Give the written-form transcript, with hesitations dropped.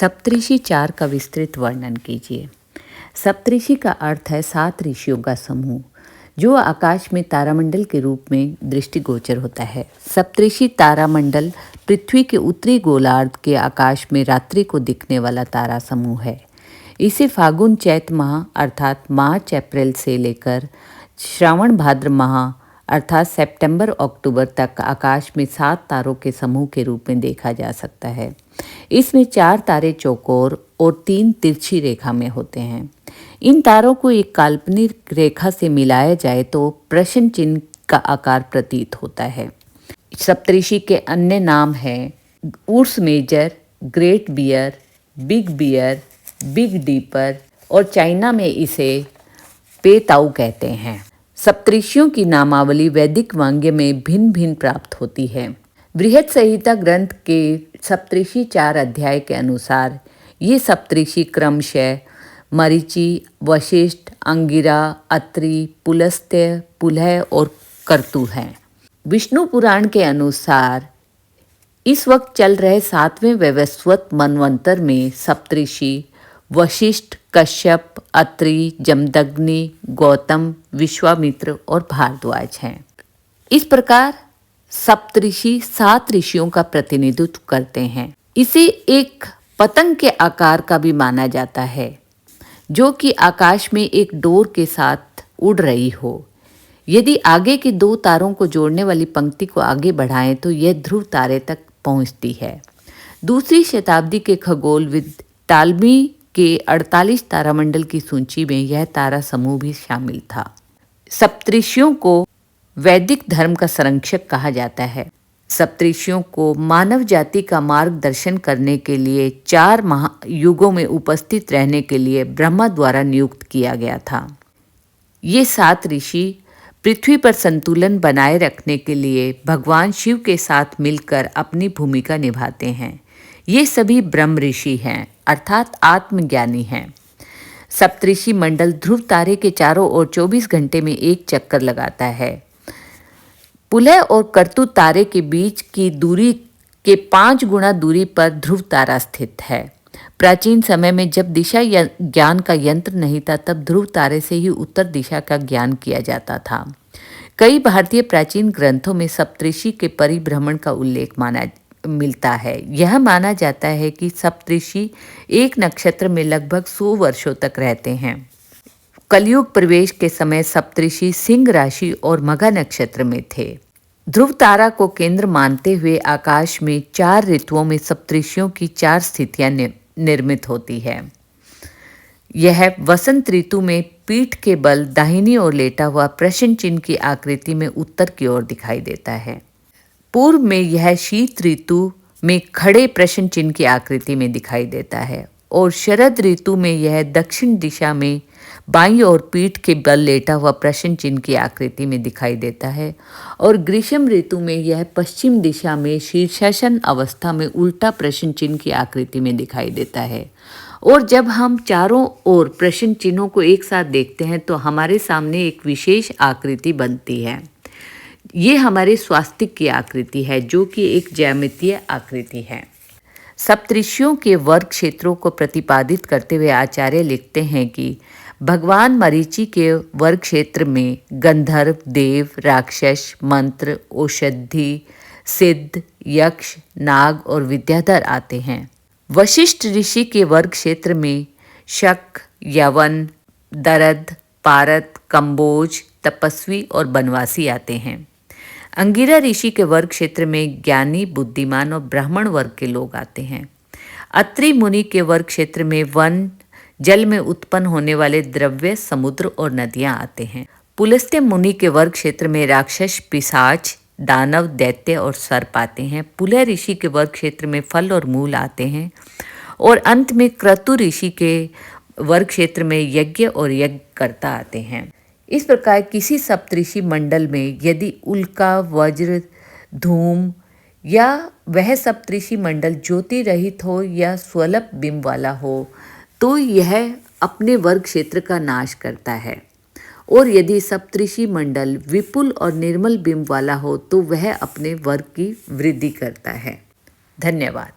सप्तऋषि चार का विस्तृत वर्णन कीजिए। सप्तऋषि का अर्थ है 7 ऋषियों का समूह जो आकाश में तारामंडल के रूप में दृष्टिगोचर होता है। सप्तऋषि तारामंडल पृथ्वी के उत्तरी गोलार्ध के आकाश में रात्रि को दिखने वाला तारा समूह है। इसे फागुन चैत माह अर्थात मार्च अप्रैल से लेकर श्रावण भाद्र माह अर्थात सितंबर अक्टूबर तक आकाश में 7 तारों के समूह के रूप में देखा जा सकता है। इसमें 4 तारे चौकोर और 3 तिरछी रेखा में होते हैं। इन तारों को एक काल्पनिक रेखा से मिलाया जाए तो प्रश्न चिन्ह का आकार प्रतीत होता है। सप्तऋषि के अन्य नाम हैं Ursa Major, great bear, big dipper और चाइना में इसे पेताऊ कहते हैं। सप्तऋषियों की नामावली वैदिक वांग्य में भिन्न भिन्न प्राप्त होती है। बृहद संहिता ग्रंथ के सप्तऋषि 4 अध्याय के अनुसार ये सप्तऋषि क्रमशः मरीचि, वशिष्ठ, अंगिरा, अत्रि, पुलस्त्य, पुलह और कर्तु हैं। विष्णु पुराण के अनुसार इस वक्त चल रहे 7वें वैवस्वत मनवंतर में सप्तऋषि वशिष्ठ, कश्यप, अत्रि, जमदग्नि, गौतम, विश्वामित्र और भारद्वाज हैं। इस प्रकार सप्तऋषि 7 ऋषियों का प्रतिनिधित्व करते हैं। इसे एक पतंग के आकार का भी माना जाता है जो कि आकाश में एक डोर के साथ उड़ रही हो। यदि आगे के 2 तारों को जोड़ने वाली पंक्ति को आगे बढ़ाएं तो यह ध्रुव तारे तक पहुंचती है। दूसरी शताब्दी के खगोलविद टालमी के 48 तारामंडल की सूची में यह तारा समूह भी शामिल था। सप्तऋषियों को वैदिक धर्म का संरक्षक कहा जाता है। सप्तऋषियों को मानव जाति का मार्गदर्शन करने के लिए 4 महायुगों में उपस्थित रहने के लिए ब्रह्मा द्वारा नियुक्त किया गया था। ये 7 ऋषि पृथ्वी पर संतुलन बनाए रखने के लिए भगवान शिव के साथ मिलकर अपनी भूमिका निभाते हैं। ये सभी ब्रह्म ऋषि हैं अर्थात आत्मज्ञानी हैं। सप्तऋषि मंडल ध्रुव तारे के चारों ओर 24 घंटे में एक चक्कर लगाता है। पुलह और कर्तु तारे के बीच की दूरी के 5 गुना दूरी पर ध्रुव तारा स्थित है। प्राचीन समय में जब दिशा ज्ञान का यंत्र नहीं था तब ध्रुव तारे से ही उत्तर दिशा का ज्ञान किया जाता था। कई भारतीय प्राचीन ग्रंथों में सप्तऋषि के परिभ्रमण का उल्लेख मिलता है। यह माना जाता है कि सप्तऋषि एक नक्षत्र में लगभग 100 वर्षों तक रहते हैं। कलयुग प्रवेश के समय सप्तऋषि सिंह राशि और मघा नक्षत्र में थे। ध्रुव तारा को केंद्र मानते हुए आकाश में 4 ऋतुओं में सप्तऋषियों की 4 स्थितियां निर्मित होती है। यह वसंत ऋतु में पीठ के बल दाहिनी ओर लेटा हुआ प्रश्न चिन्ह की आकृति में उत्तर की ओर दिखाई देता है। पूर्व में यह शीत ऋतु में खड़े प्रश्न चिन्ह की आकृति में दिखाई देता है और शरद ऋतु में यह दक्षिण दिशा में बाईं ओर पीठ के बल लेटा हुआ प्रश्न चिन्ह की आकृति में दिखाई देता है और ग्रीष्म ऋतु में यह पश्चिम दिशा में शीर्षासन अवस्था में उल्टा प्रश्न चिन्ह की आकृति में दिखाई देता है। और जब हम चारों ओर प्रश्न चिन्हों को एक साथ देखते हैं तो हमारे सामने एक विशेष आकृति बनती है। ये हमारे स्वास्तिक की आकृति है जो कि एक ज्यामितीय आकृति है। सप्तऋषियों के वर्ग क्षेत्रों को प्रतिपादित करते हुए आचार्य लिखते हैं कि भगवान मरीचि के वर्ग क्षेत्र में गंधर्व, देव, राक्षस, मंत्र, औषधि, सिद्ध, यक्ष, नाग और विद्याधर आते हैं। वशिष्ठ ऋषि के वर्ग क्षेत्र में शक, यवन, दरद, पारत, कंबोज, तपस्वी और बनवासी आते हैं। अंगिरा ऋषि के वर्ग क्षेत्र में ज्ञानी, बुद्धिमान और ब्राह्मण वर्ग के लोग आते हैं। अत्रि मुनि के वर्ग क्षेत्र में वन, जल में उत्पन्न होने वाले द्रव्य, समुद्र और नदियां आते हैं। पुलस्त्य मुनि के वर्ग क्षेत्र में राक्षस, पिशाच, दानव, दैत्य और सर्प आते हैं। पुलह ऋषि के वर्ग क्षेत्र में फल और मूल आते हैं और अंत में क्रतु ऋषि के वर्ग क्षेत्र में यज्ञ और यज्ञकर्ता आते हैं। इस प्रकार किसी सप्तऋषि मंडल में यदि उल्का, वज्र, धूम या वह सप्तऋषि मंडल ज्योति रहित हो या स्वल्प बिंब वाला हो तो यह अपने वर्ग क्षेत्र का नाश करता है और यदि सप्तऋषि मंडल विपुल और निर्मल बिंब वाला हो तो वह अपने वर्ग की वृद्धि करता है। धन्यवाद।